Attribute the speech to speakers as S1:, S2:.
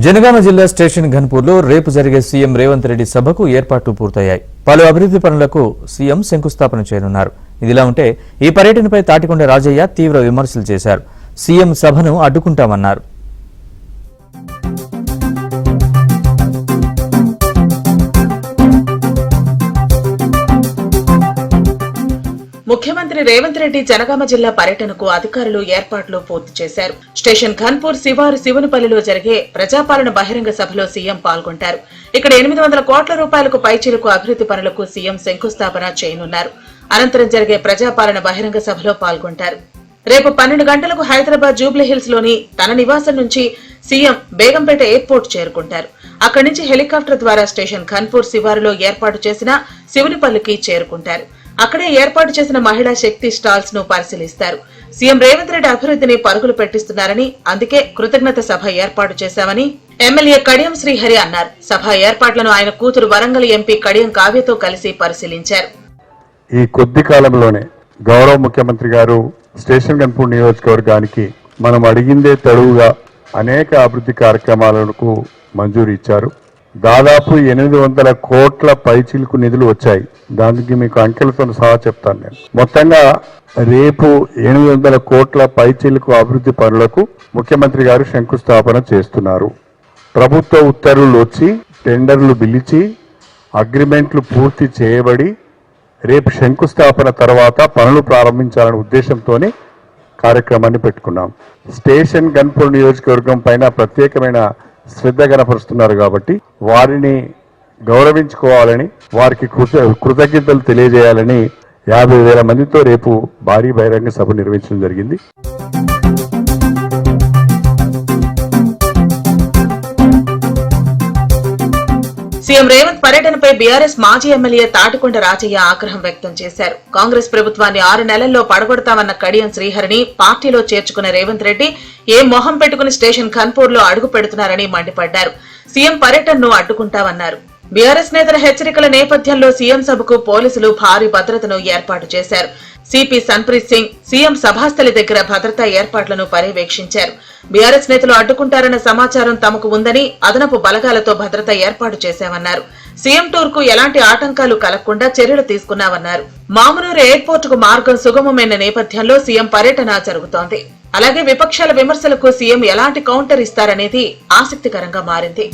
S1: జనగామ జిల్లా స్టేషన్ ఘన్పూర్లో రేపు జరిగే సీఎం రేవంత్ రెడ్డి సభకు ఏర్పాట్లు పూర్తయ్యాయి. పలు అభివృద్ధి పనులకు సీఎం శంకుస్థాపన చేయనున్నారు. ఇదిలా ఉంటే ఈ పర్యటనపై తాటికొండ రాజయ్య తీవ్ర విమర్శలు చేశారు. సీఎం సభను అడ్డుకుంటామన్నారు.
S2: ముఖ్యమంత్రి రేవంత్ రెడ్డి జనగామ జిల్లా పర్యటనకు అధికారులు ఏర్పాట్లు పూర్తి చేశారు. స్టేషన్ ఘన్పూర్ శివారు శివనుపల్లిలో జరిగే ప్రజాపాలన బహిరంగ సభలో సీఎం పాల్గొంటారు. ఇక్కడ 800 కోట్ల రూపాయలకు పైచిలుకు అభివృద్ధి పనులకు సీఎం శంకుస్థాపన చేయనున్నారు. అనంతరం జరిగే ప్రజాపాలన బహిరంగ సభలో పాల్గొంటారు. రేపు 12 గంటలకు హైదరాబాద్ జూబ్లీహిల్స్ లోని తన నివాసం నుంచి సీఎం బేగంపేట ఎయిర్పోర్ట్ చేరుకుంటారు. అక్కడి నుంచి హెలికాప్టర్ ద్వారా స్టేషన్ ఘన్పూర్ శివారులో ఏర్పాటు చేసిన శివనుపల్లికి చేరుకుంటారు. అక్కడే ఏర్పాటు చేసిన మహిళా శక్తి స్టాల్స్ ను పరిశీలిస్తారు. సీఎం రేవంత్ రెడ్డి అభివృద్ధిని పరుగులు పెట్టిస్తున్నారని, అందుకే కృతజ్ఞత సభ ఏర్పాటు చేశామని ఎమ్మెల్యే కడియం శ్రీహరి అన్నారు. సభ ఏర్పాట్లను ఆయన కూతురు వరంగల్ ఎంపీ కడియం కావ్యతో కలిసి పరిశీలించారు.
S3: ఈ కొద్ది కాలంలోనే గౌరవ ముఖ్యమంత్రి గారు స్టేషన్ ఘన్పూర్ నియోజకవర్గానికి మనం అడిగిందే తడువుగా అనేక అభివృద్ధి కార్యక్రమాలకు మంజూరు ఇచ్చారు. దాదాపు 800 కోట్ల పైచిలుకు నిధులు వచ్చాయి. దానికి మీకు అంకెలతో సహా చెప్తాను. నేను మొత్తంగా రేపు 800 కోట్ల పైచిలుకు అభివృద్ధి పనులకు ముఖ్యమంత్రి గారు శంకుస్థాపన చేస్తున్నారు. ప్రభుత్వ ఉత్తర్వులు వచ్చి టెండర్లు పిలిచి అగ్రిమెంట్లు పూర్తి చేయబడి రేపు శంకుస్థాపన తర్వాత పనులు ప్రారంభించాలనే ఉద్దేశంతో కార్యక్రమాన్ని పెట్టుకున్నాం. స్టేషన్ ఘన్పూర్ నియోజకవర్గం పైన ప్రత్యేకమైన శ్రద్ధ కనపరుస్తున్నారు కాబట్టి వారిని గౌరవించుకోవాలని, వారికి కృతజ్ఞతలు తెలియజేయాలని 50,000 మందితో రేపు భారీ బహిరంగ సభ నిర్వహించడం జరిగింది.
S2: సీఎం రేవంత్ పర్యటనపై బీఆర్ఎస్ మాజీ ఎమ్మెల్యే తాటికొండ రాజయ్య ఆగ్రహం వ్యక్తం చేశారు. కాంగ్రెస్ ప్రభుత్వాన్ని 6 నెలల్లో పడగొడతామన్న కడియం శ్రీహరిని పార్టీలో చేర్చుకున్న రేవంత్ రెడ్డి ఏ మొహం పెట్టుకుని స్టేషన్ ఘన్పూర్ లో అడుగు పెడుతున్నారని మండిపడ్డారు. సీఎం పర్యటనను అడ్డుకుంటామన్నారు. బీఆర్ఎస్ నేతల హెచ్చరికల నేపథ్యంలో సీఎం సభకు పోలీసులు భారీ భద్రతను ఏర్పాటు చేశారు. సిపి సన్ప్రీత్ సింగ్ సీఎం సభాస్థలి దగ్గర భద్రతా ఏర్పాట్లను పర్యవేక్షించారు. బీఆర్ఎస్ నేతలు అడ్డుకుంటారన్న సమాచారం తమకు ఉందని అదనపు బలగాలతో భద్రత ఏర్పాటు చేశామన్నారు. సీఎం టూర్ కు ఎలాంటి ఆటంకాలు కలగకుండా చర్యలు తీసుకున్నామన్నారు. మామునూరు ఎయిర్పోర్ట్ కు మార్గం సుగమమైన నేపథ్యంలో సీఎం పర్యటన జరుగుతోంది. అలాగే విపక్షాల విమర్శలకు సీఎం ఎలాంటి కౌంటర్ ఇస్తారనేది ఆసక్తికరంగా మారింది.